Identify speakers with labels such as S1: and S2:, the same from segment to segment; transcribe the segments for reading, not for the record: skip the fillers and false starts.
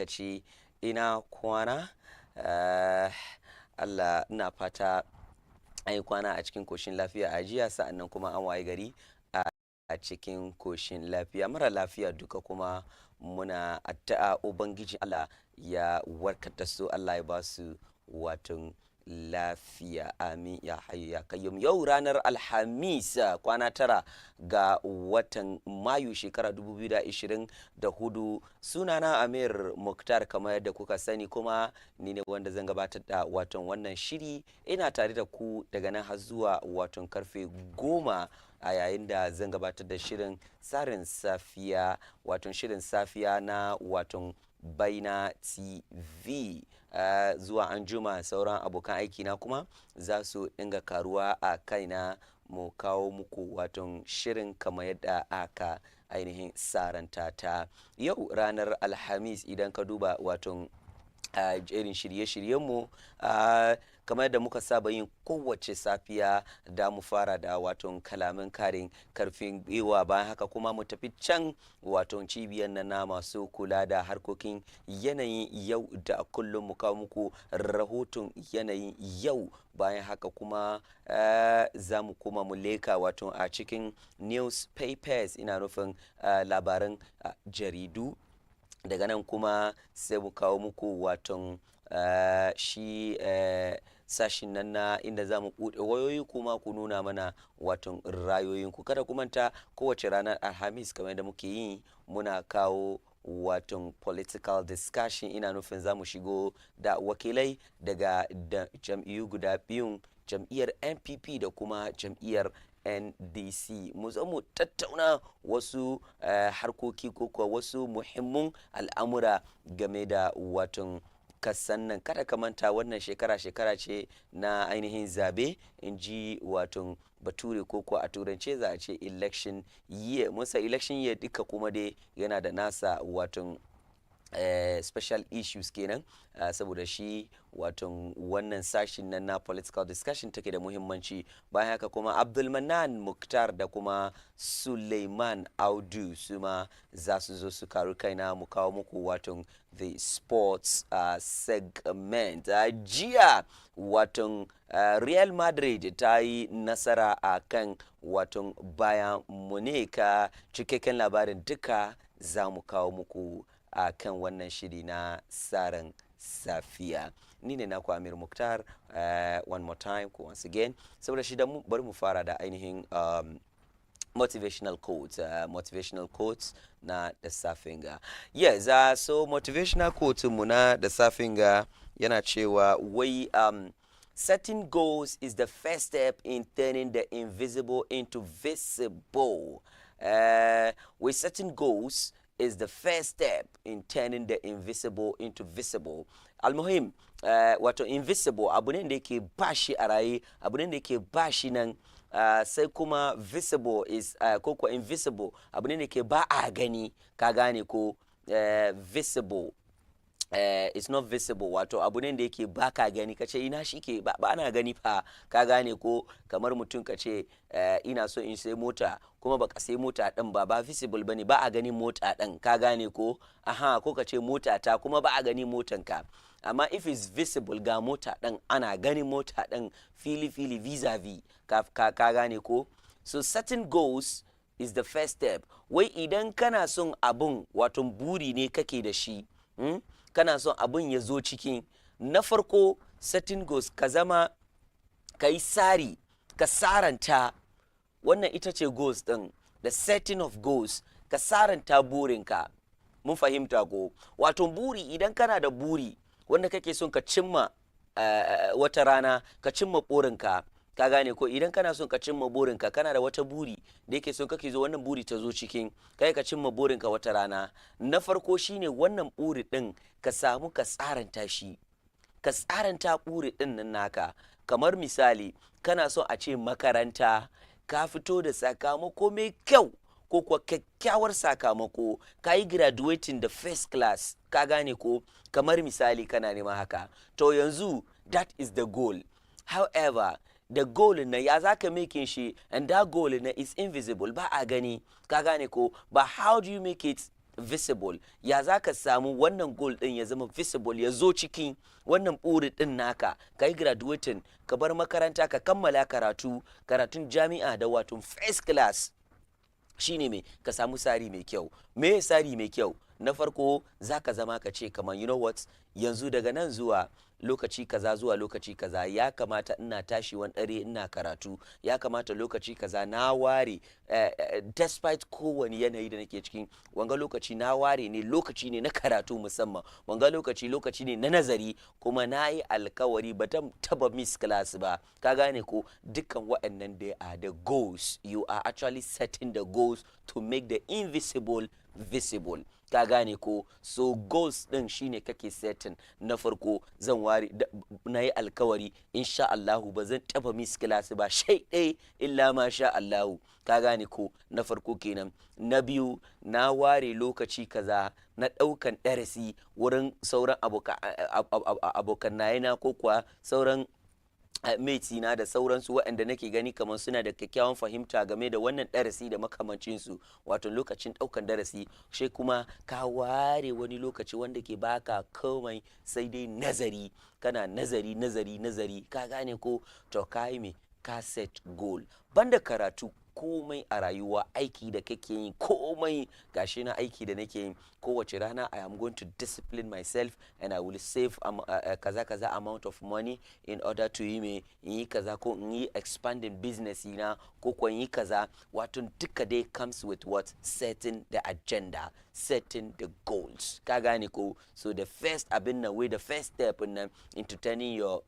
S1: lokaci ina kwana. Allah ina fata an yi kwana a cikin koshin lafiya a jiya, sa'annan kuma an waye gari a cikin koshin lafiya. Mara lafiya duka kuma muna addu'a ubangiji Allah ya warkar da su, Allah ya ba su watan lafiya, amin ya hayyu ya kayyum. Yau ranar Alhamis, kwana 9 ga watan Mayu shekara 2024. Sunana Amir Muktar, kamar yadda kuka sani, kuma ni ne wanda zan gabatar da watan wannan shiri. Ina tare da ku daga nan har zuwa watan karfe 10, a yayin da zan gabatar da shirin Tsain Safiya, watan shirin safiya na watan Baina TV. Zuwa anjuma sauran abokan aiki na kuma za su dinga karuwa a kaina mu kawo muku watan shirin kamar yadda aka ainihin saranta ta. Yau ranar Alhamis, idan ka duba watan irin shirye-shiryenmu, kamar yadda muka saba yin kowace safiya, da mu fara da waton kalamin karin karfin gwiwa. Bayan haka kuma mu tafi can waton cibiyar na masu kula da harkokin yanayin yau da kullum, mu kawo muku rahoton yanayin yau. Bayan haka kuma za mu kuma mu leka waton a cikin newspapers, ina nufin labaran jaridu. Daga nan kuma sai mu kawo muku waton shi sashin nan na inda za mu buɗe wayoyi kuma ku nuna mana waton rayoyinku. Kada ku manta, kowace ranar Alhamis kamar yadda muke yi, muna kawo waton political discussion. Ina nufin za mu shigo da wakilai daga jam'iyyu guda biyun, jam'iyyar NPP da kuma jam'iyyar NDC. mu zo mu tattauna wasu harkoki ko kuwa wasu muhimmin al'amura game da watan kasan nan. Kada ka manta, wannan shekara ce na ainihin zabe, in ji watan bature, ko kuwa a turance za a ce election year. Musa election year duka kuma dai yana da nasa watan special issues kenan, saboda shi watan wannan sashin nan na political discussion take da muhimmanci. Bayan haka kuma Abdulmanan Muktar da kuma Suleiman Audu su ma za su zo su karu kaina, mu kawo muku watan the sports segment. Jiya watan Real Madrid ta yi nasara a kan watan Bayern Munich. Cikakken labarin duka za mu kawo muku a kan wannan shiri na Tsain Safiya. Ni ne naku Amir Muktar, one more time, once again. Saboda shi da bari mu fara da ainihin motivational quotes na da safin ga. Yes, so motivational quotes mu na da safin ga yana cewa wai setting goals is the first step in turning the invisible into visible. With setting goals is the first step in turning the invisible into visible. Almuhim, wato invisible abu ne da yake bashi a raye, abu ne da yake bashi nan, sai kuma visible is ko kuwa invisible abu ne da yake ba a gani, ka gane ko. Visible it's not visible, wato abu ne da yake ba ka gani, ka ce ina shi ke ba ana gani fa, ka gane ko. Kamar mutum ka ce ina so in sai mota, kuma baka sai mota ɗin ba visible bane, ba a ganin mota ɗin, ka gane ko. Ko ka ce mota ta, kuma ba a ganin motan ka. Amma if it's visible, ga mota ɗin, ana ganin mota ɗin fili vis-a-vis, ka gane ko. So setting goals is the first step. Wai idan kana son abun, wato buri ne kake da shi, kana son abun ya zo cikin, na farko setting goals, ka zama ka yi tsari, ka saranta. Wannan ita ce goals ɗin, the setting of goals, ka saranta burinka. Mun fahimta ko? Wato buri, idan kana da buri wanda kake son ka cimma wata rana, ka cimma burinka, ka gane ko. Idan kana son ka cimma burinka, kana da wata buri da yake son kake zo wannan buri ta zo cikin, kai ka cimma burinka wata rana, na farko shine wannan buri ɗin ka samu ka tsaranta shi, ka tsaranta buri ɗin nan naka. Kamar misali, kana son a ce makaranta, ka fito da sakamako mai kyau, ko kuwa kyakkyawar sakamako, ka yi graduating da first class, ka gane ko. Kamar misali kana nema haka, to yanzu that is the goal. However, the goal na ya za ka making shi, and that goal na is invisible, ba a gani, ka gane ko. But how do you make it visible. Ya za ka samu wannan goal din ya zama visible, ya zo cikin wannan buri din naka, ka yi graduating, ka bar makaranta, ka kammala karatun jami'a da wato first class. Shine me ka samu sari mai kyau. Me sari mai kyau? Na farko za ka zama ka ce kamar you know what, yanzu daga nan zuwa lokaci kaza zuwa lokaci kaza ya kamata ina tashi wani dare ina karatu, ya kamata lokaci kaza na ware despite kowane yanayi da nake cikin wanga lokaci na ware ne, lokaci ne na karatu musamman, wanga lokaci ne na nazari, kuma na yi alkawari ba taba miss class ba. Ka gane ko? Dukkan waɗannan they are the goals. You are actually setting the goals to make the invisible visible. Ka gane ko? So goals din shine kake setting. Na farko zan ware na yi alkawari insha Allahu ba zan taba miss class ba, shai ɗaya illa ma sha Allahu. Ka gane ko? Na farko kenan. Na biyu, na ware lokaci kaza na ɗaukan darasi wurin sauran abokan nayena ko kuwa sauran na da sauransu waɗanda nake gani kamar suna da kyakkyawan fahimta game da wannan darasi da makamancinsu, wato lokacin ɗaukan darasi. Sai kuma ka ware wani lokaci wanda ke baka komai sai dai nazari, kana nazari. Ka gane ko? To ka yi me? Ka set goal. Banda karatu, komai a rayuwa, aiki da kake yi, komai gashi na aiki da nake yi kowace rana, I am going to discipline myself and I will save kaza amount of money in order to yi kaza, ko in yi expanding business na, ko kuwa yi kaza. Wato duka dai comes with what? Setting the agenda, setting the goals. Ka gane ko? So the first the first step into turning your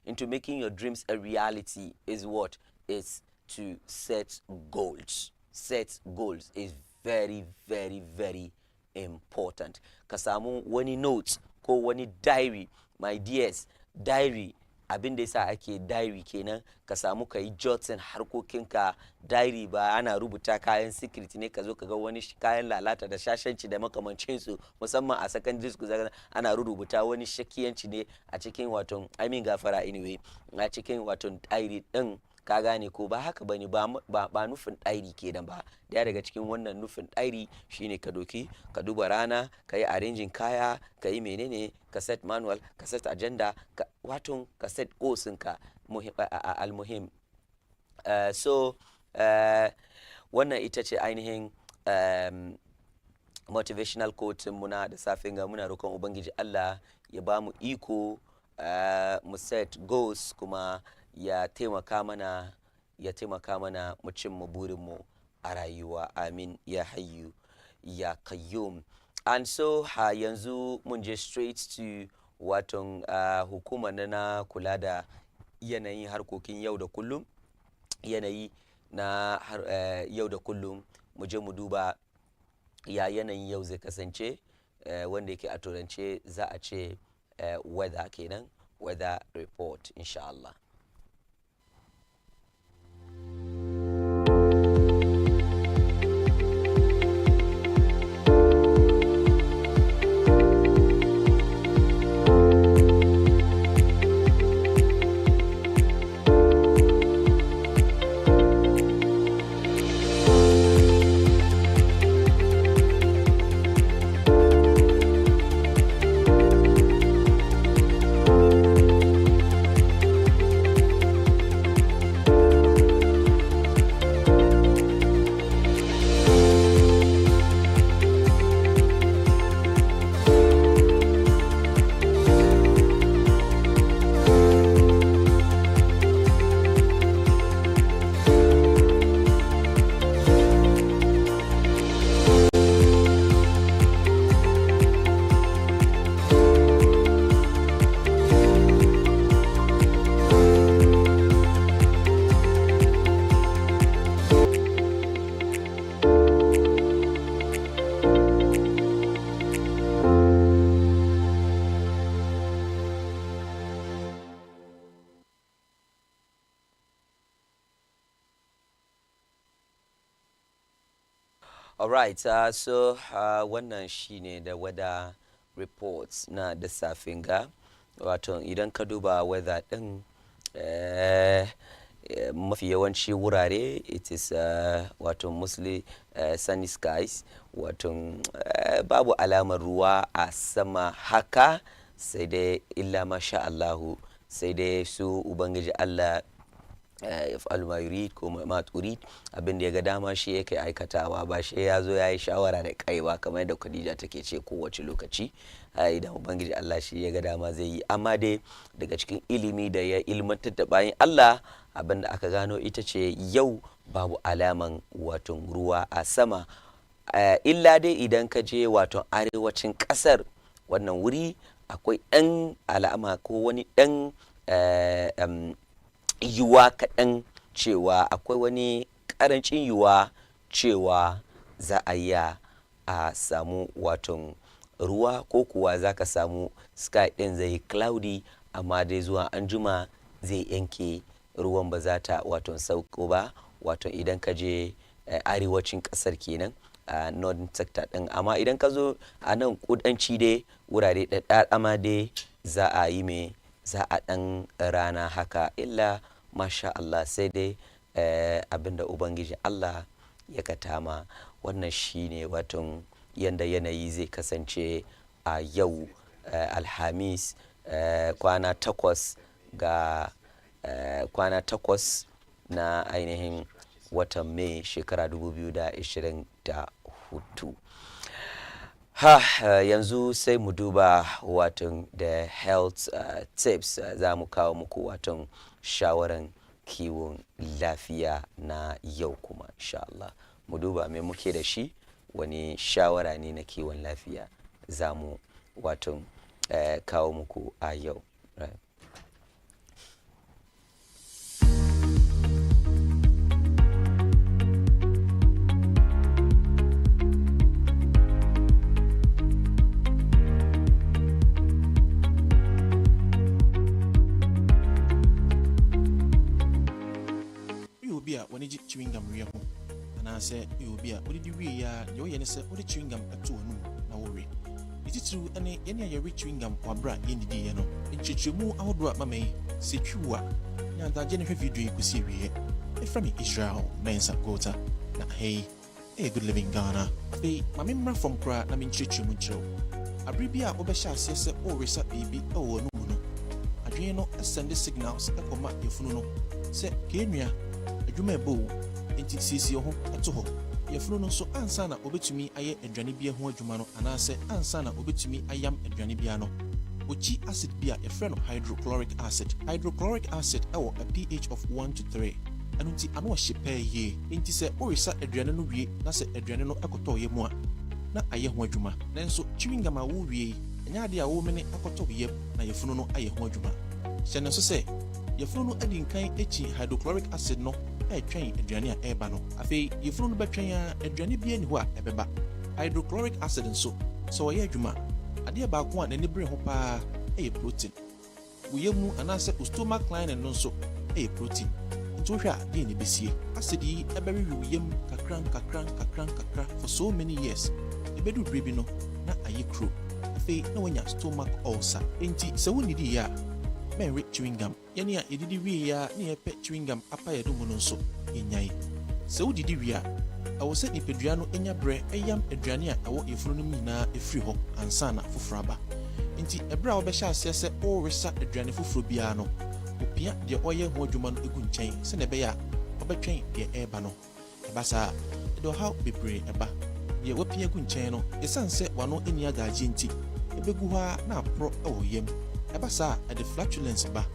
S1: into making your dreams a reality is what? Is to set goals. Set goals is very, very, very important. Ka samu wani note ko wani diary, my dears. Diary, abin da yasa ake diary kenan, ka samu ka yi jotsin harkokinka. Diary ba ana rubuta kayan secret ne, ka zo ka ga wani kayan lalata da shashanci da makamancinsu, musamman a secondary school ana rubuta wani shakiyanci ne a cikin wato gafara anyway, a cikin wato diary din. Ka gane ko? Ba haka bane, ba nufin ɗairi kenan ba. Daya daga cikin wannan nufin ɗairi shine ka duba rana, ka yi arranging kaya, ka yi menene, ka set manual, ka set agenda, wato ka set goals ka almuhim. So wannan ita ce ainihin motivational quote muna da safin ga. Muna roƙon ubangiji Allah ya ba mu iko mu set goals, kuma ya taimaka mana mu cimma burinmu a rayuwa. Amin ya hayyu ya qayyum. And so yanzu mun je straight to waton hukumar na kula da yanayin harkokin yau da kullum, yanayi na yau da kullum. Mu je mu duba ya yanayin yau zai kasance, wanda yake a turance za a ce weather kenan, weather report insha Allah. Alright, so wannan shine da weather reports na da safin ga. Wato idan ka duba weather din mafi yawanci wurare it is wato mostly sunny skies, wato babu alamar ruwa a sama haka, sai dai illa masha Allahu, sai dai su ubangiji Allah yaf'alu ma yurid ko ma turid, abin da ya ga dama shi yake aikatawa, ba shi ya zo ya yi shawara da kai ba, kamar yadda Khadija take ce kowace lokaci. Idan ubangiji Allah shi ya ga dama zai yi, amma dai daga cikin ilimi da ya ilmantar da bayan Allah, abin da aka gano ita ce yau babu alaman wato ruwa a sama, illa dai idan ka je wato arewacin kasar wannan wuri akwai ɗan alama ko wani ɗan yiwuwa kaɗan cewa akwai wani ƙarancin yiwuwa cewa za a iya a samu waton ruwa, ko kuwa za ka samu sky ɗin zai cloudy, amma dai zuwa anjima zai yanke, ruwan ba za ta waton sauko ba, wato idan ka je arewacin ƙasar kenan a northern sector ɗin. Amma idan ka zo a nan kudanci dai wurare ɗaɗɗama dai za a yi mai, za a ɗan rana haka, illa masha Allah sai dai abinda ubangiji Allah ya katama. Wannan shine watan yanda yanayi zai kasance a yau alhamis kwana 8 ga kwana 8 na ainihin watan Mai shekara 2024. Yanzu sai mu duba watan da health tips, za mu kawo muku watan shawaran kiwon lafiya na yau kuma insha Allah. Mu duba me muke da shi, wani shawara ne na kiwon lafiya za mu watan kawo muku a yau.
S2: Wani chewing gum real and I said you'll be a what did you read your yen said what chewing gum at 2 no worry. Is it true any chewing gum or brat in the day no in chichumu I would drop my may say chua now that Jennifer video could see we from Israel mensa gota na hey good living Ghana they my member from Kra na min chichumu cho a bribia obesha says oh reset baby oh no I dream no send the signals that come at your phone say Kenya adwuma bo enti sisi ho eto ho yefunu no so ansa na obetumi aye adwane bia ho adwuma no anase ansa na obetumi ayam adwane bia no ochi acid bia yefre no hydrochloric acid ewo a pH of 1 to 3 anunti ano hyepa ye enti se orisa adwane no wie na se adwane no ekoto ye mu a na aye ho adwuma nanso chewing gum a wo wie enya ade a wo mene akoto ye na yefunu no aye ho adwuma hyene so se yefunu no adi nkan echi hydrochloric acid no train adwane a eba no afei yefunu no betwen a adwane bia ni ho a ebeba hydrochloric acid nso so ye adwuma ade ba ko a nani bere ho pa protein uyemu anase stomach lining no nso protein nto hwa de ne besie acid yi ebere uyem kakran for so many years ebedu brebi no na aye kro afei na wanya stomach ulcer enti se woni di ya men chewing gum yani a edidi wi ya na ye pe chewing gum apa ya domo no nso enyai se wodidi wi a awo se nipedua no enya bre eyam aduane a awo yefunu no nyina efiri ho ansa na foforo aba nti ebra a obehya ase se o resa aduane foforo bia no opia de oye ho adwuma no egu nchen se na be ya obetwen de eba no eba sa do how bebre eba de wopia egu nchen no esanse wano eni agaje nti ebegu ha na apro awo yem eba sa the flatulence ba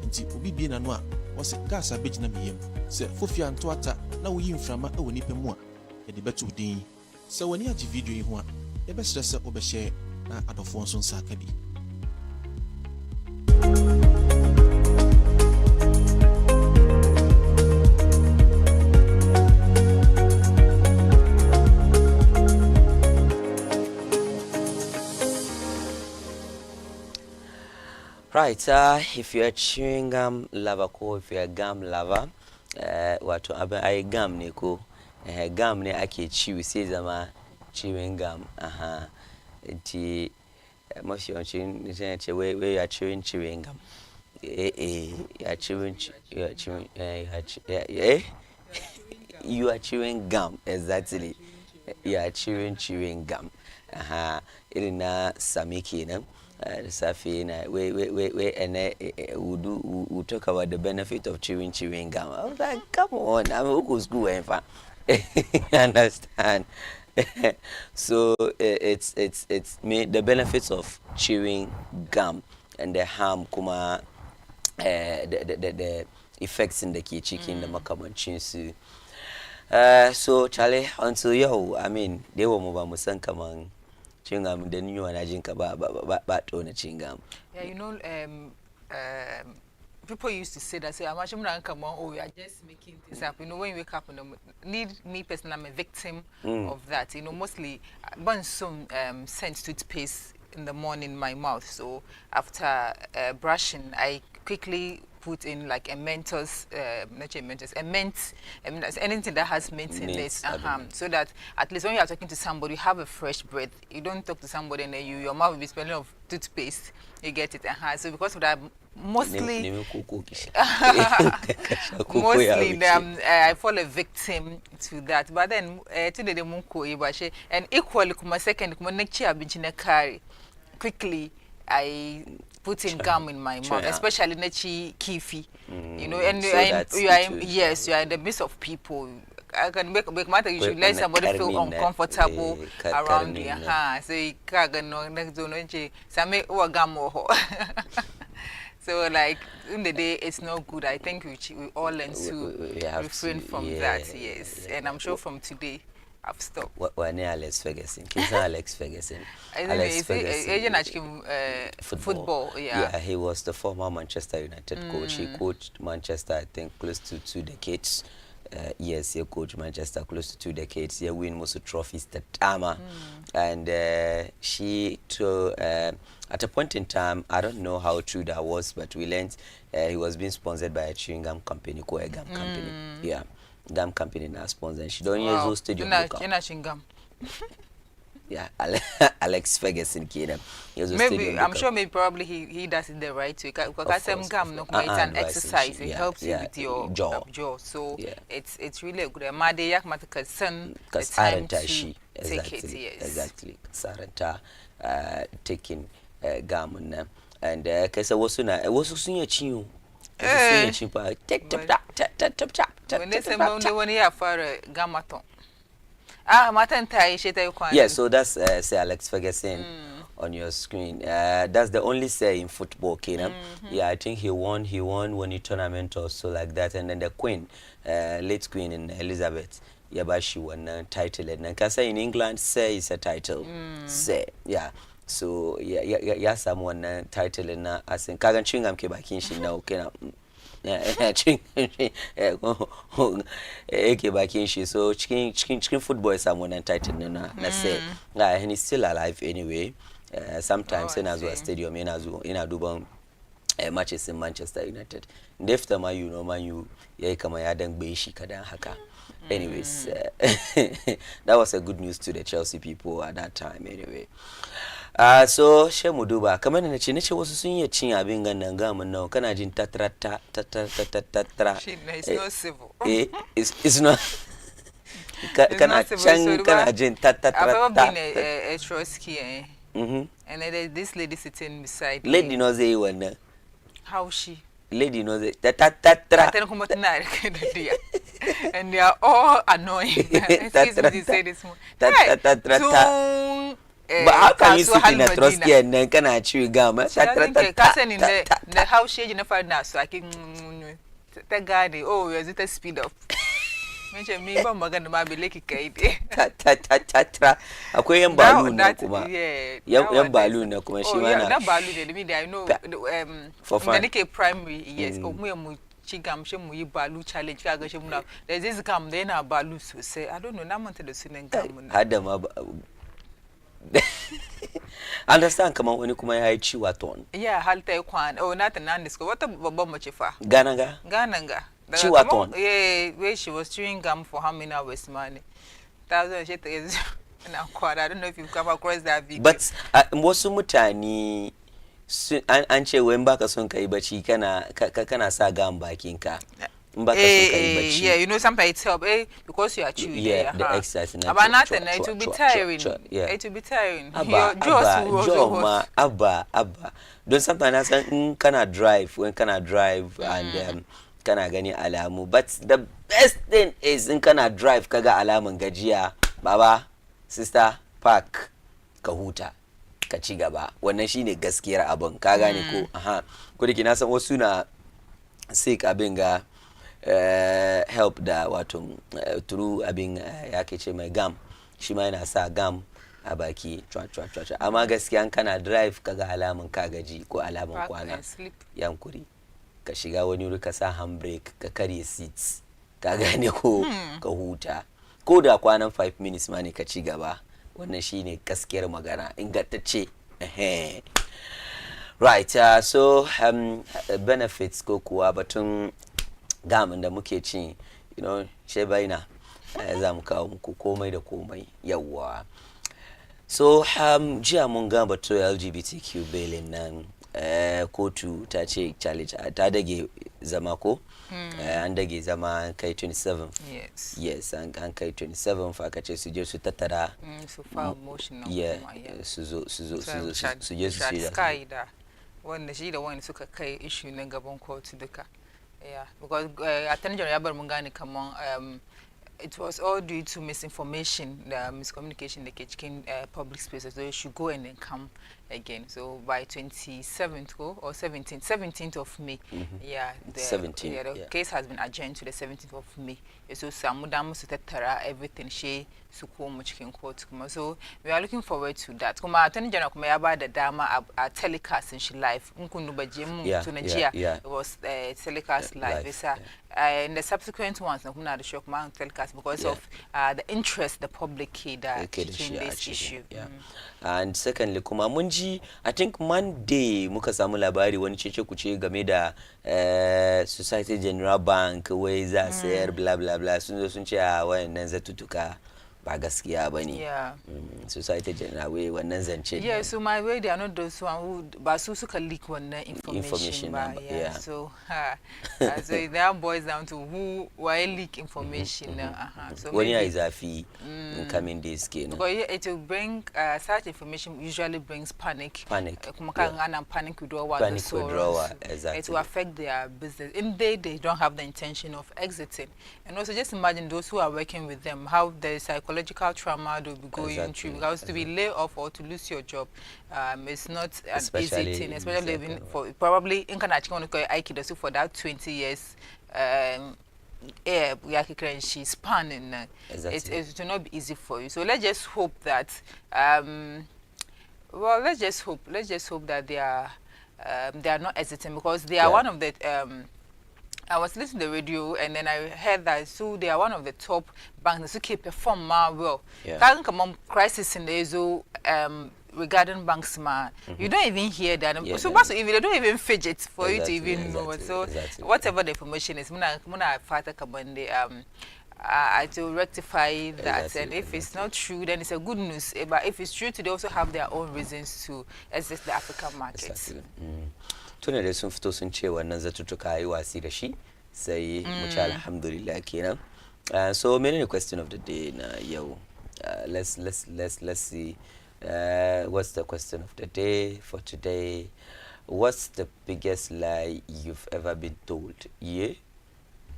S2: nti obi bie na no a wose gas abegina meyem se fofia nto ata na wo yi mframa e woni pemu a e de betu din se woni agi video yi ho a e be stress obe share na adofo nso nsaka bi.
S1: Right, if you're a chewing gum lover ko if you're a gum lover, wato abin ai gum ne ko gum ne ake chew sai zama chewing gum. Nti mafi yawancin ce where you are chewing gum. You're chewing, you're chewing, you are chewing gum, exactly. You are chewing gum. Irina Samiki, no? Safi, we talk about the benefit of chewing gum. I was like, come on, I mean, who goes school, in fact? Understand? So it's me the benefits of chewing gum and the harm kuma the effects in the chicken the makaman su so Charlie until yo I mean they were mobile musan kaman chewing gum the new one ajinka ba to na chewing gum.
S3: Yeah, people used to say that. Say, I'm actually not come on. Oh, we are just making things up. You know, when you wake up, need me personally, I'm a victim of that. You know, mostly, burn some scent toothpaste in the morning in my mouth. So after brushing, I quickly put in like a Mentos, not a Mentos, a mint, anything that has mint in it, so that at least when you are talking to somebody, you have a fresh breath. You don't talk to somebody and then your mouth will be smelling of toothpaste. You get it, so because of that, mostly, I fall a victim to that. But then today the munko ibashe and equally kuma second kuma next year carry quickly I put in gum in my mouth, especially nechi kifi. You know, and
S1: so
S3: you are yes, you are in the midst of people. I can make matter you should let somebody feel uncomfortable around you. So you can't no next zone some gum. So like in the day it's not good. I think we all learn to refrain from that, yes. And I'm sure from today I've stopped.
S1: What Alex Ferguson? Alex Ferguson.
S3: Alex Ferguson. Football.
S1: Yeah, he was the former Manchester United coach. He coached Manchester, I think, close to 2 decades. Yes, he coached Manchester close to 2 decades. He win most of trophies the Tama, and she to at a point in time, I don't know how true that was, but we learned he was being sponsored by a chewing gum company called a gum company. Yeah, gum company now sponsor. She don't use those stadium.
S3: Chewing gum.
S1: Yeah, Alex Ferguson kid.
S3: Maybe I'm sure maybe probably he does it the right way. Because some gum no it's an exercise. It helps you with your jaw. So it's really a good. Made yak matika son the time to take it. Yes,
S1: exactly. Saranta taking gum and kesa wasuna wasu chinyu. Take tap.
S3: When they say when you have for gamaton. Yeah,
S1: so that's say Alex Ferguson on your screen. That's the only say in football, Kena. Yeah, I think he won when he tournament or so like that, and then the Queen, late Queen in Elizabeth. Yeah, but she won a title, and can say in England, say is a title. Say, yeah. So yeah, someone title in as in Kagan Chingam Kebakin now, Kena. So chicken football is someone entitled na say and he's still alive anyway. Sometimes in as well stadium in Aduban matches in Manchester United. After man you kama ya dan gbe shi kadan haka. Anyways, that was a good news to the Chelsea people at that time anyway. So she muduba kamar na ce wasu sun yi cin abin gannan gamin nawa kana jin tatra.
S3: It's not civil.
S1: It's not kana can kana jin tatra.
S3: I've ever been a trustee and then this lady sitting beside
S1: lady me. Knows a one.
S3: How she?
S1: Lady knows it. Tatra.
S3: And they are all annoying. Excuse me to say this one.
S1: But how can you sit in a trustee and then can I chew gum?
S3: In the house shade you never know, so I can that guy. Oh, is it a speed up? Mention me, but Magan might be like a kite. Akwai yan balloon na kuma. Yan balloon na kuma shi mana. That balloon I know for the primary yes. Mu chigam she mu balu challenge kaga she mu na. There's this gum then a balu so say I don't know na monte the sunen gum.
S1: Hadama understand kama wani kuma ya yi ciwa ton.
S3: Yeah, halta kwan. Oh, not an underscore. What a bomb chifa.
S1: Gananga. Ciwa ton.
S3: Yeah, where she was chewing gum for how many hours money. Thousand shit is I don't know if you've come across that video.
S1: But wasu mutane an ce wai baka son ka yi bacci kana sa gam bakinka in baka son ka yi bacci.
S3: Yeah, you know sometimes it help because you are chewing.
S1: Yeah, the exercise.
S3: About nothing, it will be tiring. It will be tiring.
S1: Abba, don sometimes na san in kana drive and kana gani alamu, but the best thing is in kana drive kaga alamun gajiya, baba sister park ka huta ka ci gaba, wannan shine gaskiyar abin, ka gane ko. Ko dake na san wasu na sick abin ga help da wato through abin ya ke ce mai gam, shi ma yana sa gam a baki chwa amma gaskiya kana drive kaga alamun ka gaji ko alamun kwana, yankuri ka shiga wani wuri ka sa handbrake ka karye seats, ka gane ko, ka huta ko da kwanan 5 minutes ma ne ka ci gaba, wannan shine gaskiyar magana ingantacce. Right, so benefits ko kuwa batun gamin da muke ci, you know, shebaina za mu kawo muku komai da komai yawa. So jiya mun ga batun LGBTQ bilin nan, kotu ta ce challenge ta dage zama ko an dage zama kai 27. Yes, an kai 27 fa ka ce su je su tattara
S3: su file motion na
S1: su je su
S3: sky da wanda shi da wani suka kai issue na gaban kotu duka. Yeah, because attorney general ya bar mun gane kaman it was all due to misinformation, the miscommunication that in public spaces. So you should go and then come again. So by 27th or 17th of May, the case has been adjourned to the 17th of May. So Samudamu Sutetara, everything she sukumu chicken court. So we are looking forward to that. Kuma attorney general kuma the dama a telecast in she live. Nkunuba jemu to Nigeria. It was telecast live. And the subsequent ones, the shock man telecast because of the interest the public had in this issue.
S1: And secondly, kuma munji, I think Monday muka samu labari wani cece kuce game da Society General Bank wai za sayar bla bla bla, sun zo sun ce a wayannan zatutuka ba gaskiya bane. Society General wai wannan zance.
S3: Yeah, so my way they are not those one who ba su suka leak wannan information ba. So so there boys down to who why leak information.
S1: So when you is afi in coming days kenan.
S3: Because it will bring such information usually brings panic. Panic withdrawal. Exactly. It will affect their business. In they don't have the intention of exiting. And also just imagine those who are working with them, how the psychological trauma they'll be going through. Because to be laid off or to lose your job, it's not an easy thing, especially living for probably in Aikido for that 20 years. She's spanning. It will not be easy for you. So let's just hope that let's just hope that they are not hesitant, because they are one of the I was listening to the radio and then I heard that so they are one of the top banks who keep perform well. Can't come on crisis in the EZO regarding banks, man. You don't even hear that. So even they don't even fidget for you to even know. So whatever the information is, muna fata kamande to rectify that, and if it's not true, then it's a good news. But if it's true, they also have their own reasons to exit the African market.
S1: Exactly. Tuna da sun fito sun ce wannan zatutuka yi wasi da shi sai mu ci alhamdulillah kenan. So menene question of the day na yau? Let's see. What's the question of the day for today? What's the biggest lie you've ever been told? Yeah.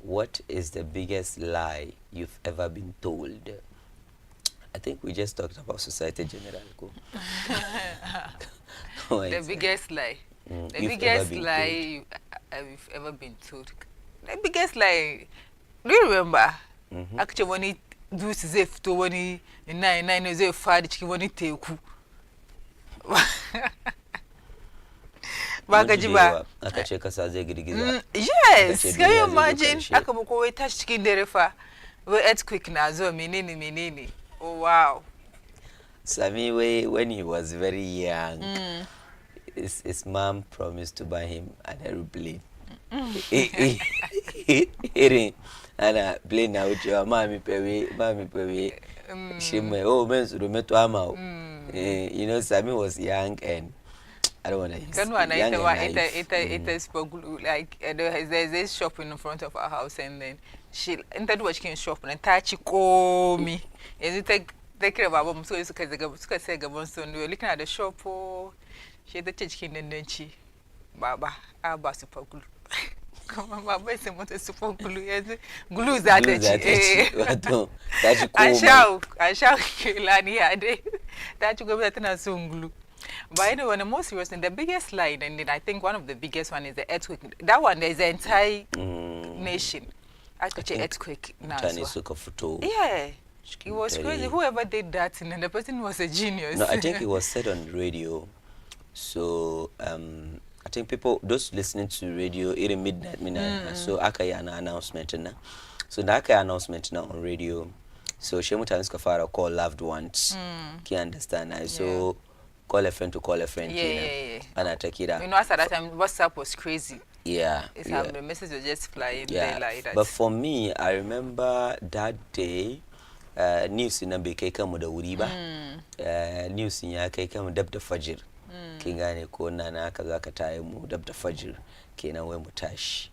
S1: What is the biggest lie you've ever been told? I think we just talked about Society General.
S3: The biggest lie. The biggest lie you've ever been told. The biggest lie. Do you remember? Actually, when he do zef to when he in 9 zef fad chicken when he teku.
S1: Bagajiba. Akache kasa zai girgiza.
S3: Yes. Can you imagine? Akabuko we touch chicken derefa. We earthquake na zo menene. Oh wow.
S1: Sami when he was very young. His mom promised to buy him an aeroplane. And plane now with your mommy pewe. She may men's room to ama. You know, Sammy was young and I don't want to.
S3: Can one it spoke like there's this shop in front of our house, and then she entered what chicken shop and touch me. And you take care of our mom, so it's because the say so we were looking at the shop. Oh, she had the chicken and then she Baba super glue. Come on, Baba is a super glue. Glue that I shall kill any idea that you go better than soon glue. But anyway, on the most serious thing, the biggest line, and then I think one of the biggest one is the earthquake. That one, there's the entire nation. I could say earthquake now. Yeah, it was crazy. Whoever did that, and the person was a genius.
S1: No, I think it was said on the radio. So, I think people, those listening to radio, it midnight, so Akaya an announcement now. So the Akaya announcement now on radio. So Shemu Times Kafara call loved ones. Can understand? So call a friend to call a friend.
S3: Yeah.
S1: And I take it out.
S3: You know, at that time, WhatsApp was crazy.
S1: Yeah.
S3: The message was just flying there like that.
S1: But for me, I remember that day, news in Nambike come with the Uriba, news in Yaka come with the Fajr. Kingane kona na kaza tayi mu dab da fajr kenan wai mu tashi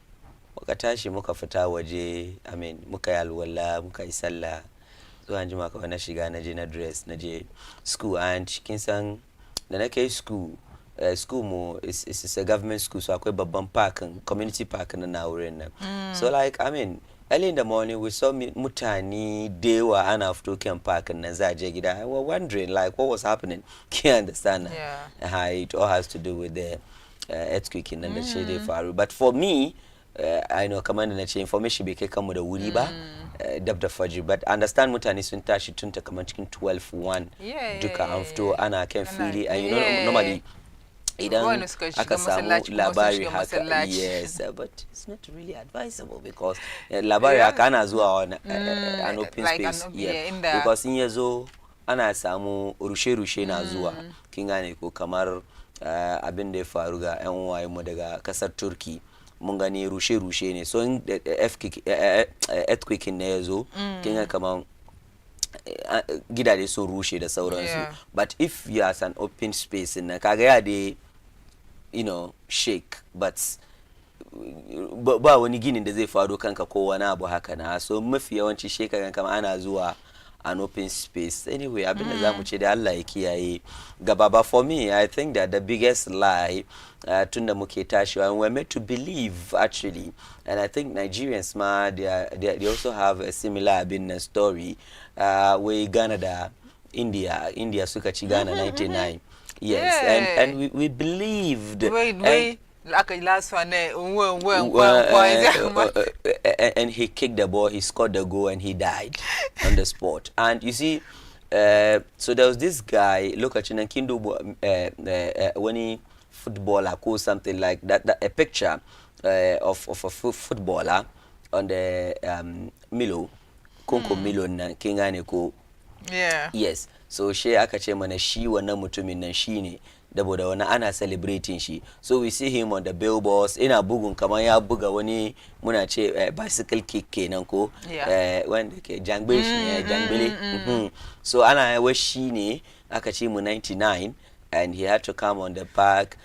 S1: muka tashi muka fita waje muka yi alwala muka yi sallah zuwa anjima kawai na shiga na je na dress na je school and kin san da na kai school mu is a government school so akwai babban park community park na wurin nan so like early in the morning we saw mutani dewa ana fito kan park nan za je gida I was wondering like what was happening. Can't understand. It all has to do with the earthquake in the shade faru. But for me, I know command na ce information bai kai kanmu da wuri ba dab da fajr, but understand mutane sun tashi tun ta kamar cikin 12:1 duka an fito ana kan fili and you know normally idan aka samu labari haka yes but it's not really advisable because labari haka ana zuwa an open space because in yazo ana samu rushe-rushe na zuwa kin gane ko kamar abin da ya faru ga yan uwaye mu daga kasar Turkey mun gani rushe-rushe ne so earthquake ne yazo kin ga kamar gidaje sun rushe da sauransu but if you are an open space in kaga ya dai shake but ba wani ginin da zai faru kanka ko wani abu haka na so mafi yawanci shekaran kama ana zuwa an open space anyway abin da zamu ce da Allah ya kiyaye gaba ba for me I think that the biggest lie tunda muke tashi and we're meant to believe actually and I think Nigerians ma they also have a similar story where Ghana da India suka ci Ghana 99. Yes, and we believed.
S3: Wait, like last one,
S1: and he kicked the ball, he scored the goal, and he died on the spot. And you see, so there was this guy. Look at Chinankindo when he footballer or something like that. A picture of a footballer on the Milo, Konko Milo na Kingane ko.
S3: Yeah.
S1: Yes. So she aka ce mana shi wannan mutumin nan shine saboda wani ana celebrating shi so we see him on the billboards ina bugun kamar ya buga wani muna ce bicycle kick kenan ko wanda ke jangbele shi ne jangbele so ana yawa shi ne aka ce mu 99 and he had to come on the park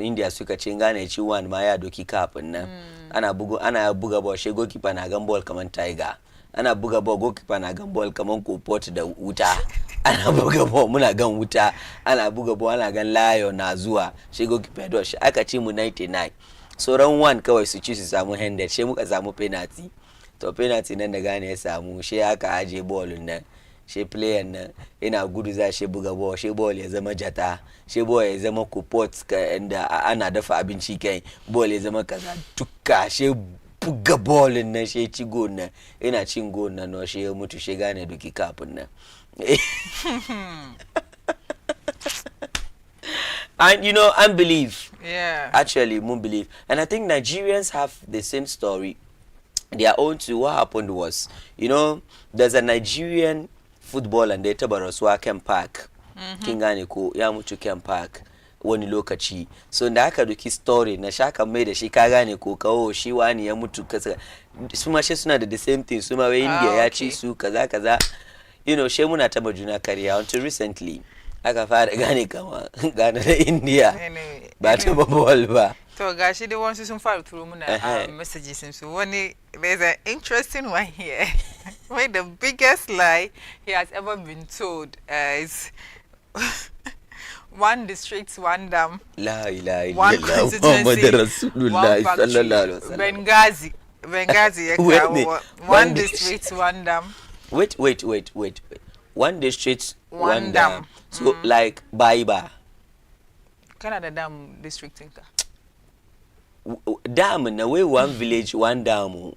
S1: India suka ce ngane ci one ma ya doki kafin nan ana buga ball she goalkeeper na gan ball kamar tiger ana buga ball goalkeeper na gan ball kamar kopot da wuta ana buga ball muna gan wuta ana buga ball ana gan lion na zuwa shi goalkeeper do shi aka ci mu 99 so ran one kawai su ci su samu handed she muka samu penalty to penalty nan da gane ya samu she aka aje ball nan she player nan ina gudu za she buga ball she ball ya zama jata she ball ya zama kopot inda ana dafa abinci kai ball ya zama kaza tukka she buga ball nan she ci goal nan ina cin goal nan no she mutu she gane duki kafin nan and unbelief actually won't believe and I think Nigerians have the same story their own too. What happened was there's a Nigerian footballer and they tabaraswa Ken Park kingane ko ya mutu Ken Park wani lokaci so da aka duki story na shaka mai da shi ka gane ko kawo shi wani ya mutu kaza su ma shi suna da the same thing su ma wai India ya ci su kaza she muna taba juna kariya until recently aka fara gane kama Ghana da India
S3: Anyway,
S1: ba ta ball ba.
S3: so gashi the ones who far through messages and so there's an interesting one here. Where the biggest lie he has ever been told is one district, one dam,
S1: La ilaha
S3: one
S1: illallah
S3: constituency,
S1: Muhammad Rasulullah
S3: one factory,
S1: sallallahu alaihi wasallam.
S3: Benghazi,
S1: Wait me.
S3: one district, one dam.
S1: Wait. One district,
S3: One
S1: one
S3: dam.
S1: dam. So like Baiba.
S3: Canada dam district thinker.
S1: Dam na way one village, one dam.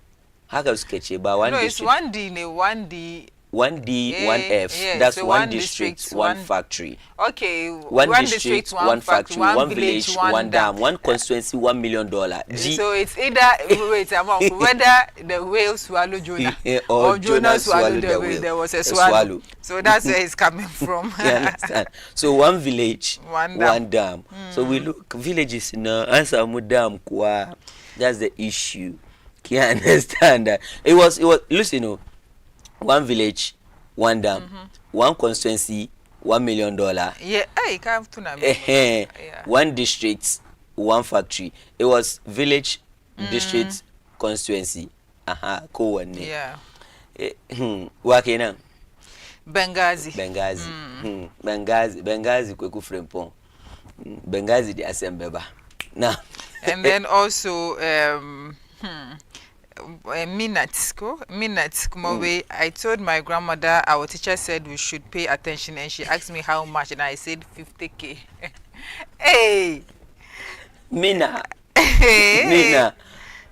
S1: Haka suke ce ba one
S3: No, it's
S1: district.
S3: one D, one D.
S1: One D,
S3: Yeah,
S1: one F.
S3: yeah,
S1: That's
S3: so
S1: one
S3: one
S1: district,
S3: district,
S1: one
S3: one-
S1: factory.
S3: Okay,
S1: One district, one factory, one village, one dam,
S3: dam.
S1: one constituency, $1 million. G.
S3: So it's either wait, whether the whale swallowed Jonah
S1: Or
S3: Jonah swallowed the whale.
S1: whale.
S3: There was a
S1: A
S3: swallow.
S1: swallow.
S3: So that's where it's coming from.
S1: You understand? So one village,
S3: One
S1: one
S3: dam.
S1: dam. So we look villages now. Answer mu dam kwa. That's the issue. Can you understand that? It was listen, one village, one dam, one constituency, $1 million.
S3: Yeah, I can't to na.
S1: Yeah. One district, one factory. It was village, district, constituency. Cool one.
S3: Yeah.
S1: Wake na
S3: Benghazi.
S1: Benghazi kweku frempon. Benghazi di asembeba. Now.
S3: And then also minutes I told my grandmother our teacher said we should pay attention and she asked me how much and I said 50K. Hey
S1: Mina.
S3: hey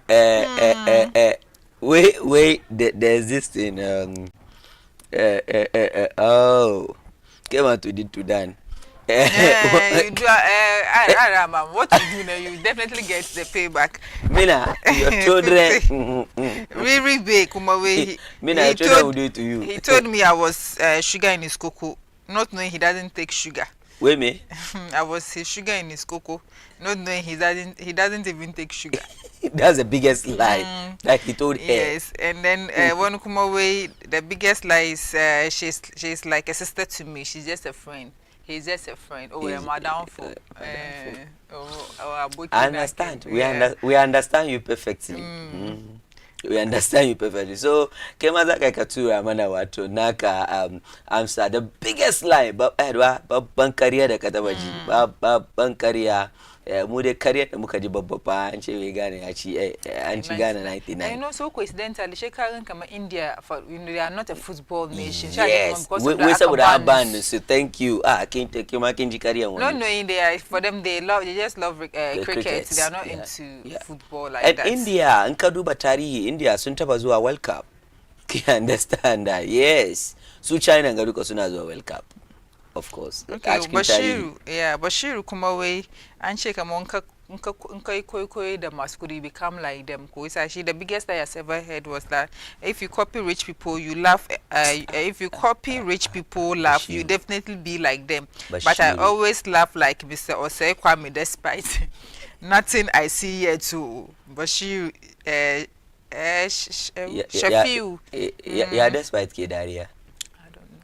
S1: Mina. Wait, there's this thing came out to the to Dan.
S3: you do what you do now you definitely get the payback.
S1: Mina, your children.
S3: Really big Kumawe.
S1: Mina, your children will do it to you.
S3: He told me I was sugar in his cocoa, not knowing he doesn't take sugar.
S1: Wait me.
S3: I was his sugar in his cocoa, not knowing he doesn't even take sugar.
S1: That's the biggest lie. Like he told her.
S3: Yes, and then one Kumawe, the biggest lie is she's like a sister to me. She's just a friend. He's just a friend. Oh,
S1: He's-
S3: am I down for?
S1: I understand. We understand you perfectly. We understand you perfectly. So, kemaza kakatura mana watu naka amsa the biggest lie babban kariya da katabaji babban kariya mu dai kariya da muka ji babba fa an ce bai gane ya ci an ci gane 99.
S3: You know, so coincidentally, Shekaran kama India, they are not a football nation.
S1: Yes,
S3: Because
S1: we
S3: of the
S1: said
S3: Akaban.
S1: so thank you. King take you making career one.
S3: No, knowing they are for them, they just love cricket.
S1: crickets,
S3: They are not
S1: yeah,
S3: into
S1: yeah.
S3: football like
S1: And
S3: that.
S1: India, in ka duba tarihi, India sun taba zuwa World Cup. Can you understand that? Yes. Su China ga duka suna zuwa World Cup. Of course.
S3: Okay,
S1: A cikin tarihi.
S3: Bashiru Kumawe, and check among Koi the masquerade become like them. Because actually the biggest I has ever heard was that if you copy rich people, you laugh. If you copy rich people, laugh, you
S1: Bashiru.
S3: definitely be like them. But I
S1: Bashiru.
S3: always laugh like Mr. Osei Kwame despite nothing I see here too. Bashiru, Shafiu.
S1: Ya despite ke dariya.
S3: I don't know.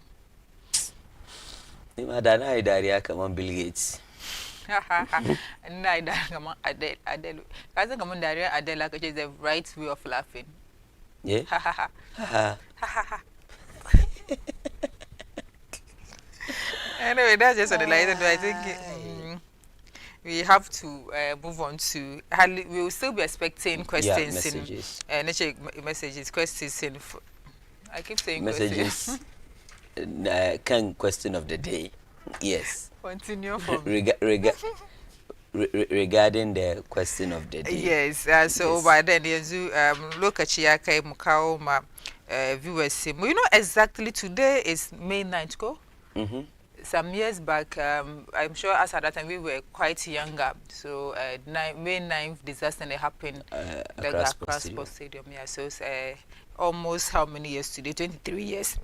S1: Ni ma da na yi dariya kaman Bill Gates.
S3: Nah, Adele. Kasi kaman dariya Adele, which is the right way of laughing.
S1: Yeah.
S3: Anyway, that's just on the light. I think we have to move on to. We will still be expecting questions
S1: messages.
S3: messages, questions in. I keep saying
S1: Messages. Can question of the day. Yes.
S3: Continue from.
S1: Regarding the question of the day.
S3: Yes. So
S1: Yes.
S3: by then, look at Chiaka Mukao viewers. You know exactly today is May 9th. Go.
S1: Mm-hmm.
S3: Some years back, I'm sure as at that time we were quite younger. So May 9th disaster happened the
S1: Accra
S3: Sports Stadium. Yeah, so it's almost how many years today? 23 years.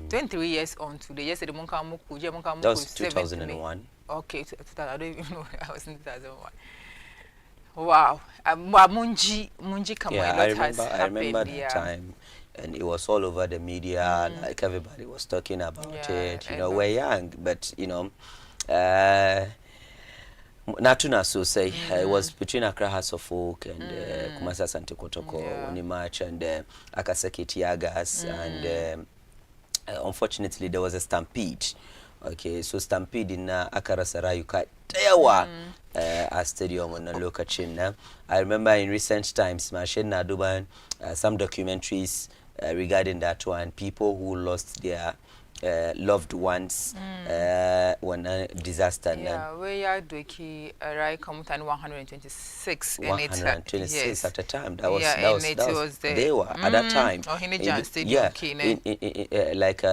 S3: 23 years on today. Yesterday,
S1: That was 2001.
S3: Okay, I don't even know. I was in 2001. Wow. Munji Kamo,
S1: Yeah,
S3: a lot has
S1: I remember
S3: happened.
S1: that
S3: Yeah.
S1: time, and it was all over the media. Like everybody was talking about
S3: Yeah,
S1: it. You
S3: I
S1: know,
S3: know.
S1: we're young, but uh, Natuna so say it was between Accra House of Folk and Kumasi Asante Kotoko,
S3: Yeah.
S1: Oni March and Akasaki Tiagas, and unfortunately there was a stampede. Okay, so stampede in Akara Sarayuka Tewa a stadium on a local chain. I remember in recent times, Mashin Naduban, some documentaries regarding that one, people who lost their loved ones when a disaster.
S3: Yeah, we are doing right Komutan 126 in it.
S1: 126
S3: Yes.
S1: at the time.
S3: Yeah, and it was the
S1: They were at that time.
S3: Oh,
S1: In
S3: Hinijan Stadium,
S1: yeah,
S3: Kine.
S1: like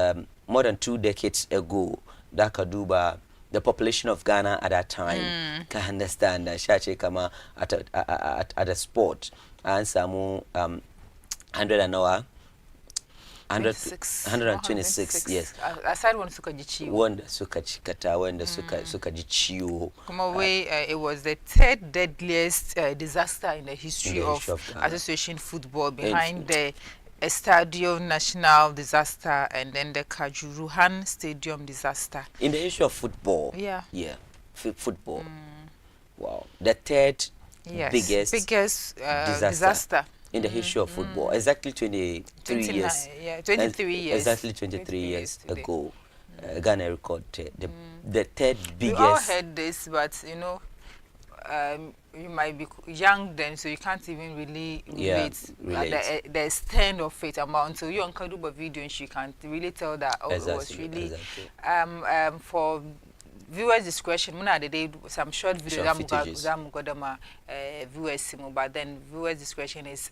S1: more than 2 decades ago, Dakaduba, the population of Ghana at that time can understand that Shache Kama at a sport and some 100 an hour. 126, yes.
S3: Aside one suka jichiwo.
S1: Wanda suka chikata, wanda suka jichiwo.
S3: Come away, it was the third deadliest disaster in the history of association football, behind the Estadio Nacional disaster and then the Kajuruhan Stadium disaster.
S1: In the history of football.
S3: Yeah.
S1: Yeah. Football. Wow. The third biggest disaster in the history of football. Exactly 23 years.
S3: Yeah, 23 years.
S1: Exactly 23 years ago. Ghana recorded the third biggest.
S3: We all heard this, but you know, you might be young then, so you can't even really relate the extent of it amount. So you can do a video and she can't really tell that it was really for viewers' discretion. Muna the day some short videos viewers, but then viewers' discretion is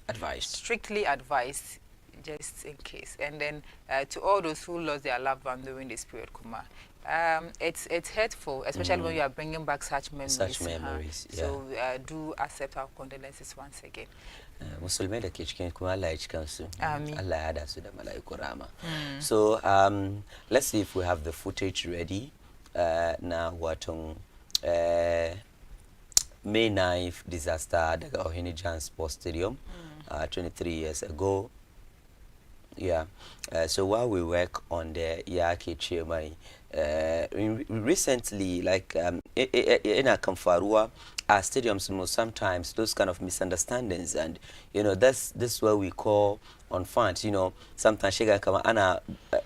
S1: advised,
S3: strictly advised, just in case. And then to all those who lost their loved one during this period, Kuma, it's hurtful, especially when you are bringing back such memories.
S1: Yeah.
S3: So do accept our condolences once again.
S1: Musulmai da ke cikin kuma Allah ya cikan su.
S3: Amin.
S1: Allah ya hada su da mala'iku rama. So let's see if we have the footage ready. Na watan May 9th disaster daga Ohinijan Sports Stadium 23 years ago. Yeah. So while we work on the Yaki Chemai, recently, like in Akamfarua, our stadiums, you know, sometimes those kind of misunderstandings, and you know, this is what we call on fans. You know, sometimes Shega Kama Ana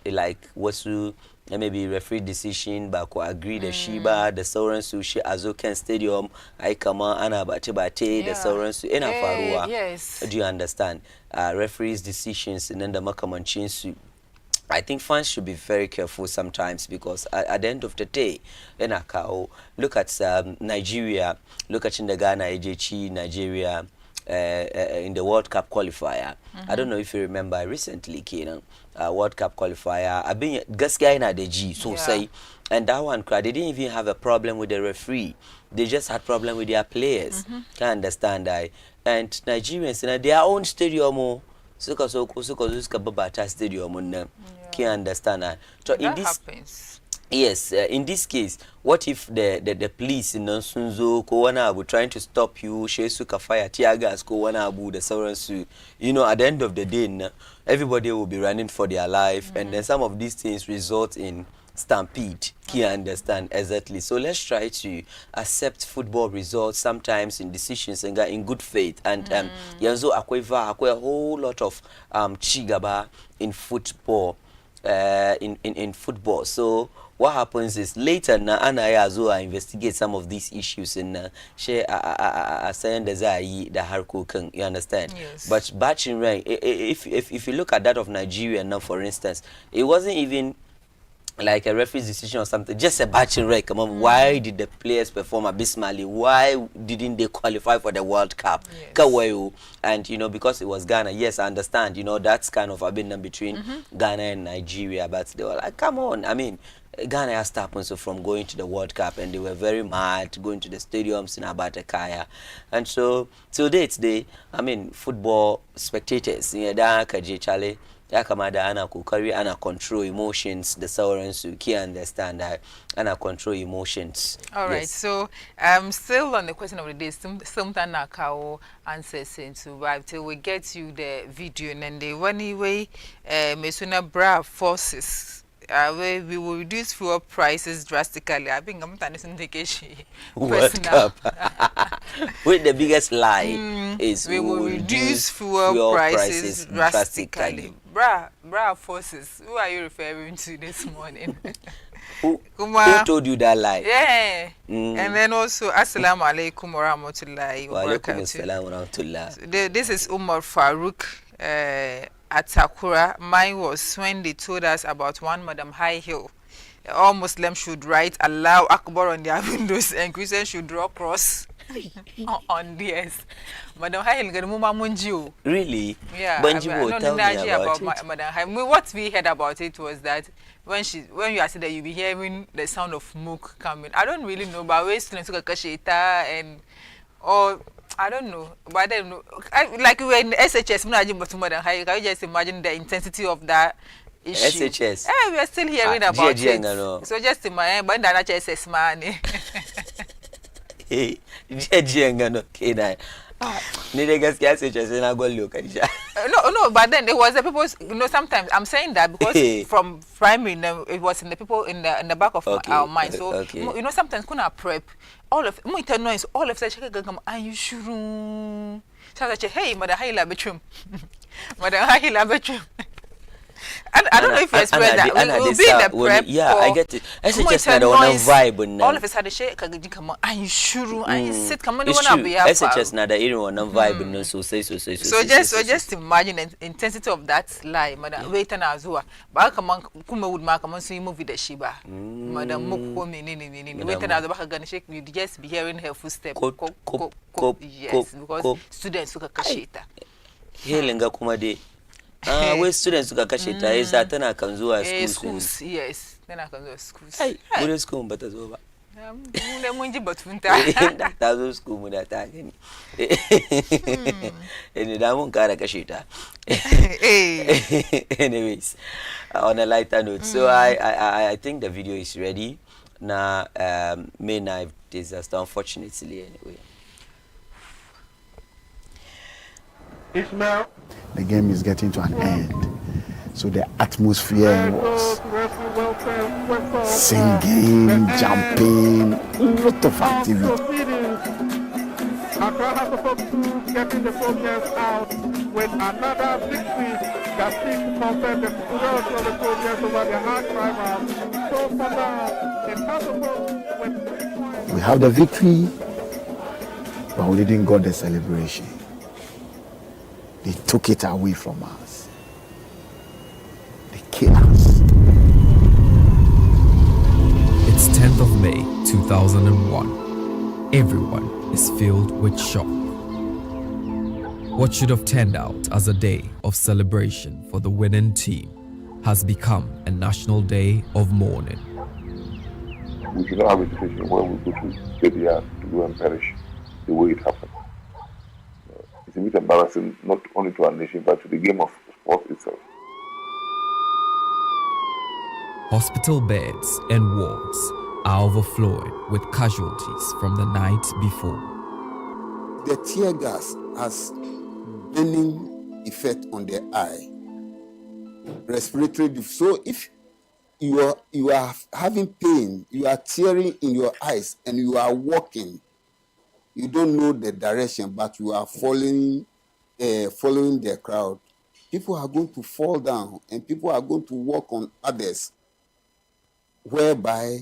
S1: like wasu maybe referee decision back or agree the Shiba, the Sauran Sushi Azokan Stadium, I Kama Ana Bate, the Sauran Su in Afarua.
S3: Yes.
S1: Do you understand? Referees' decisions and then the Makamanchi. I think fans should be very careful sometimes, because at the end of the day, look at Nigeria, look at Ghana, AJC, Nigeria in the World Cup qualifier. I don't know if you remember recently, Kenan, World Cup qualifier. I've been Gaskia in the G, so say, and that one, they didn't even have a problem with the referee. They just had problem with their players. Can't understand that. And Nigerians in their own stadium. Suka babata stadium can understand that. So in this
S3: happens.
S1: Yes, in this case, what if the police in Nsunzo ko wana abu trying to stop you, she suka fire tear gas ko wana abu the sauransu, you know, at the end of the day, everybody will be running for their life, and then some of these things result in stampede. Can understand exactly. So let's try to accept football results sometimes in decisions and in good faith. And yanzo akwe a whole lot of chigaba in football. In football. So what happens is later na anayazo investigate some of these issues and share saying the harko, you understand?
S3: Yes.
S1: But batching rank, if you look at that of Nigeria now, for instance, it wasn't even like a referee's decision or something, just a batching wreck. Why did the players perform abysmally? Why didn't they qualify for the World Cup? Yes. And you know, because it was Ghana, yes, I understand, you know, that's kind of a bit between Ghana and Nigeria, but they were like, come on, I mean, Ghana has happened so from going to the World Cup, and they were very mad going to the stadiums in Abatakaya. And so till date, I mean, football spectators, Charlie, ya kamata ana kokari ana control emotions da sauransu ki understand that ana control emotions.
S3: All right,
S1: yes.
S3: so still on the question of the day, something that Kao answers into, but till we get you the video and then the one way, Mesuna Bra forces. We will reduce fuel prices drastically. I think I'm turning indication.
S1: World Cup. With the biggest lie is
S3: we will reduce fuel prices drastically. Bra forces. Who are you referring to this morning?
S1: Who told you that lie?
S3: Yeah. And then also, Assalamu alaikum wa rahmatullahi wa barakatuh. This is Umar Farouk at Sakura. Mine was when they told us about one Madam High Hill. All Muslims should write Allah Akbar on their windows and Christians should draw cross on theirs. Madam High Hill, Munjio.
S1: Really?
S3: Yeah.
S1: Banjibo, tell me about it.
S3: Madam High. What we heard about it was that when you are saying that you'll be hearing the sound of mook coming. I don't really know, but we students took a kashita and or I don't know, but I don't know. Like we were in SHS, Madam High. Can you just imagine the intensity of that issue?
S1: SHS.
S3: We are still hearing about it. So just in my head, but that's SS money.
S1: Hey, no, okay,
S3: no, but then there was the people. Sometimes I'm saying that because from primary, it was in the people in the back of our mind. So sometimes kuna prep all of noise, all of such come and you should. So I say, hey, Madam Haila Betrum, Madam Haila Betrum. I don't know if you explained that. We'll be in the prep.
S1: Yeah, I get it. SHS na the one vibe now.
S3: All of us had a shake. Come on, and you sure, and you sit. Come on,
S1: it's true. SHS na the even one vibe now. So just
S3: imagine the intensity of that lie, madam. Wait an hour. But come on, kuma would mark. Come on, see movie the Shiba, madam. Mukko ni. Wait an hour. Back gonna shake. You just be hearing her footsteps. Yes, because students look at kashita.
S1: Helenga kuma de. We students suka kashe ta yasa tana kan zuwa schools.
S3: Yes, tana kan zuwa schools.
S1: Ai, wurin school ba ta zo ba.
S3: Mun da mun ji batunta.
S1: Ta zo school mu da ta gani. Ne da mun kara kashe ta. Anyways, on a lighter note, so I think the video is ready. Now, May 9th disaster, unfortunately, anyway.
S4: The game is getting to an end. So the atmosphere was singing, jumping, a lot of activity.
S5: Accra has supposed to getting the progress out with another victory that seems to confirm the superiority of the progress over the hard rivals. So for now, it has supposed with 3 points.
S4: We have the victory, but we didn't get the celebration. They took it away from us. They killed us.
S6: It's 10th of May 2001. Everyone is filled with shock. What should have turned out as a day of celebration for the winning team has become a national day of mourning.
S7: We should not have a situation where we go to stadium to go and perish the way it happened. It's a bit embarrassing, not only to our nation, but to the game of sport itself.
S6: Hospital beds and wards are overflowing with casualties from the night before.
S8: The tear gas has burning effect on the eye, respiratory. So if you are having pain, you are tearing in your eyes, and you are walking, you don't know the direction, but you are following the crowd, people are going to fall down, and people are going to walk on others, whereby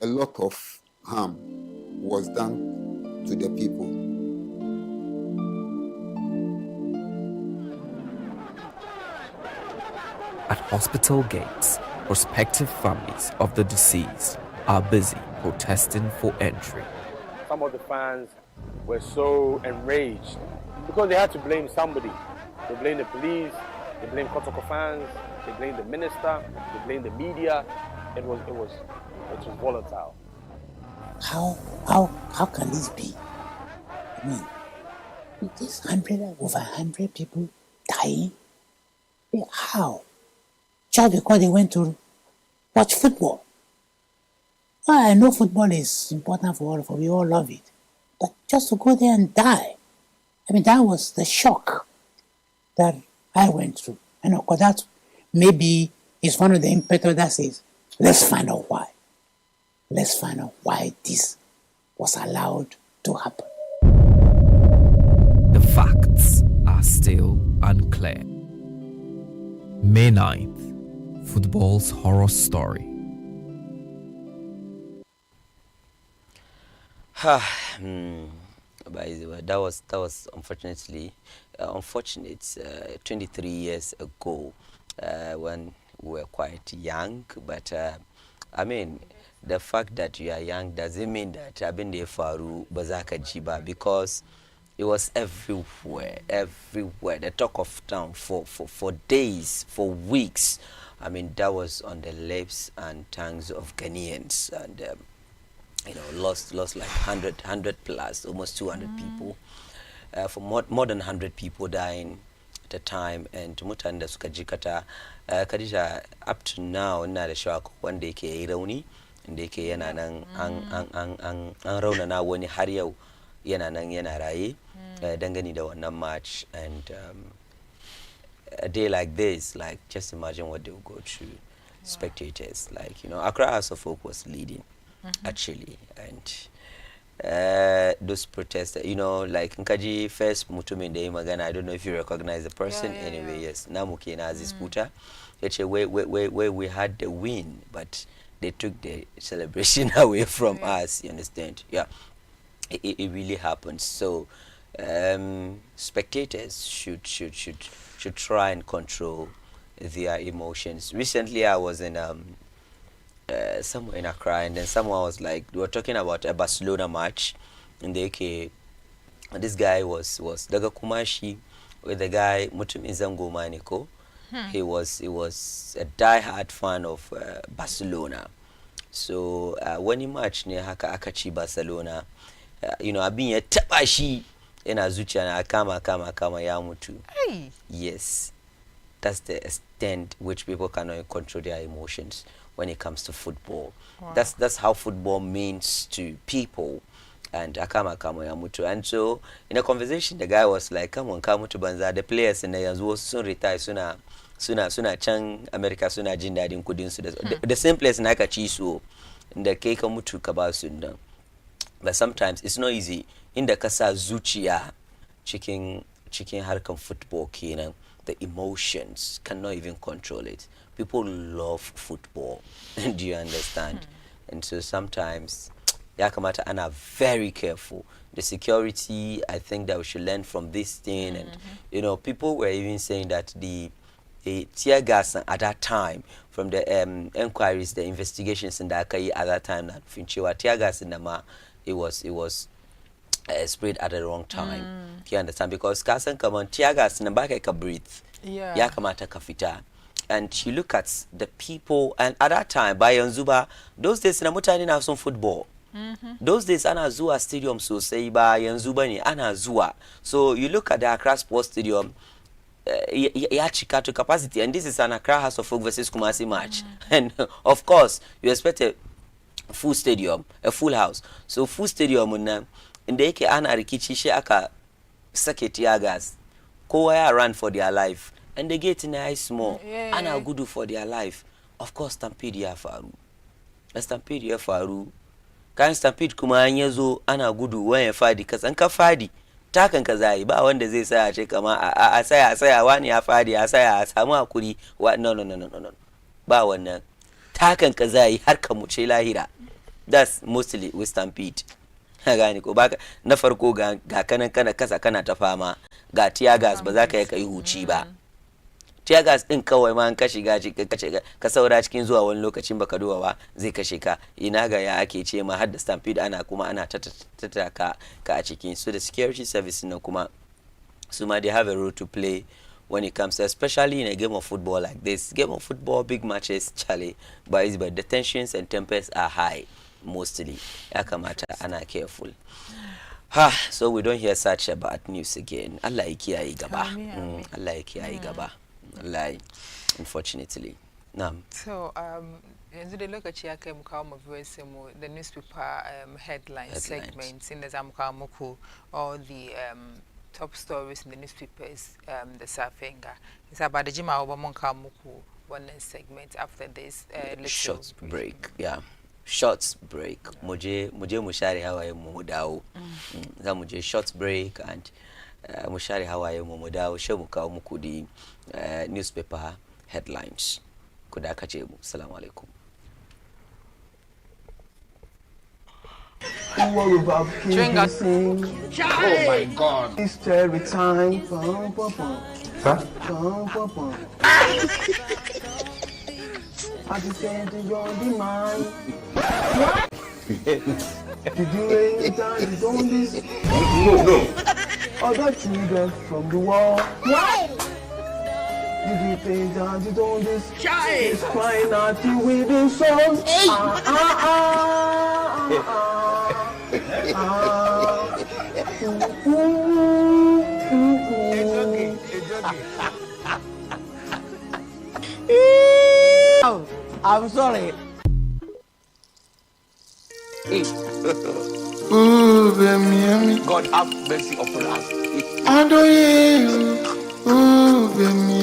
S8: a lot of harm was done to the people.
S6: At hospital gates, prospective families of the deceased are busy protesting for entry.
S9: Some of the fans were so enraged because they had to blame somebody. They blamed the police, they blamed Kotoko fans, they blamed the minister, they blamed the media. It was volatile.
S10: How can this be? I mean, with this over 100 people dying, How? Just because they went to watch football. I know football is important for all of us. We all love it. But just to go there and die. I mean, that was the shock that I went through. And of course, that maybe is one of the impetus that says, let's find out why. Let's find out why this was allowed to happen.
S6: The facts are still unclear. May 9th, football's horror story.
S1: By the way, that was unfortunately unfortunate 23 years ago when we were quite young. But I mean, the fact that you are young doesn't mean that I've been there faru bazaka jiba, because it was everywhere, the talk of town for days, for weeks. I mean, that was on the lips and tongues of Ghanaians, and lost like 100 plus, almost 200 people, for more than 100 people dying at a time. And mutane da suka jikata, Khadija, up to now ina da shawaka wanda yake yi rauni, inda yake yana nan an raunana wani har yau yana nan yana raye dangane da wannan match. And a day like this, like, just imagine what they will go through. Spectators, like, Accra House of Folk was leading, actually, and those protests, like Nkaji first Mutumin de Magana, I don't know if you recognize the person. Anyway, yes, Namuki and Aziz Puta, where we had the win, but they took the celebration away from us, you understand? Yeah, it really happens. So spectators should try and control their emotions. Recently I was in somewhere in Accra, and then someone was like, we were talking about a Barcelona match in the AK. And this guy was Daga Kumashi, with the guy Mutum Izango Maniko. He was a die-hard fan of Barcelona. So when he matched near Haka Akachi Barcelona, I've been a tabashi in Azucha and kama ya mutu. Yes, that's the extent which people cannot control their emotions when it comes to football. Wow. That's how football means to people. And akama ya mutu. And so in a conversation, the guy was like, come on, kamutu banza. The players in the Yanzu soon retire, suna chang America, suna jinda din kudin su. The same place na kachisu, in the keka mutu kabasunda. But sometimes it's not easy. In the kasa zuchiya, chicken harkan football kenan, the emotions cannot even control it. People love football. Do you understand? And so sometimes yakamata ana very careful. The security, I think that we should learn from this thing. And people were even saying that the tear gas at that time, from the inquiries, the investigations in the Akai at that time, that Finchiwa tear gas in the ma, it was sprayed at the wrong time. You understand? Because kasan come on tear gas in the back, I can breathe. Yakamata kafita. And you look at the people, and at that time, by Yanzuba, those days, na mutani na some football. Those days, ana zua stadium, so say by Yanzuba ni ana zua. So you look at the Accra Sports Stadium, yachika to capacity, and this is an Accra House of Folk versus Kumasi match. And of course, you expect a full stadium, a full house. So full stadium, in the eke ana rikichi aka sake tiagas, kowa run for their life. And they get in the ice small, and are good for their life. Of course, stampede ya faru. A stampede ya faru. Kan stampede kuma anyezo ana gudu when fadi, cause anka fadi. Takan kazai ba wanda zai saya ce kama a saya wani ya fadi a saya a samu hakuri. No. Ba wannan. Takan kazai har ka muce lahira. That's mostly with stampede. Gani ko baka na farko ga kanan kana kasa kana ta fama. Ga tear gas ba za ka yi huci ba. Tear gas din kawai ma an ka shiga ka saura cikin zuwa wani lokacin baka duwa ba zai kashe ka. Ina ga ya ake ce ma har da stampede ana tataka ka a cikin. So the security service na kuma suma they have a role to play when it comes, especially in a game of football like this. Game of football, big matches, Charlie, but the tensions and tempers are high mostly. Yakamata ana careful. So we don't hear such bad news again. Allah ya kiyaye gaba. Allah ya kiyaye gaba. lie, unfortunately.
S3: So, and they look at the newspaper headline segments in the Zamkamuku, all the top stories in the newspapers, the Safinga. It's about the Jima Obamonkamuku one segment after this
S1: short break. Yeah. Short break. Muje mushari hawaye mumudao. Muje short break and mushari hawaye mumudao. Shemuka umukudi newspaper headlines. Kudaka chemu. Assalamu alaikum.
S11: Oh my God! It's every time. Huh? I just can't do your demand. What? Did you lay down you on this? No. Oh, that you get from the wall. What? Did you think that you on this? It's crying at you with this song. Oh, I'm sorry.
S12: Ooh, baby,
S11: God have mercy upon us.
S12: I know you. Ooh, baby.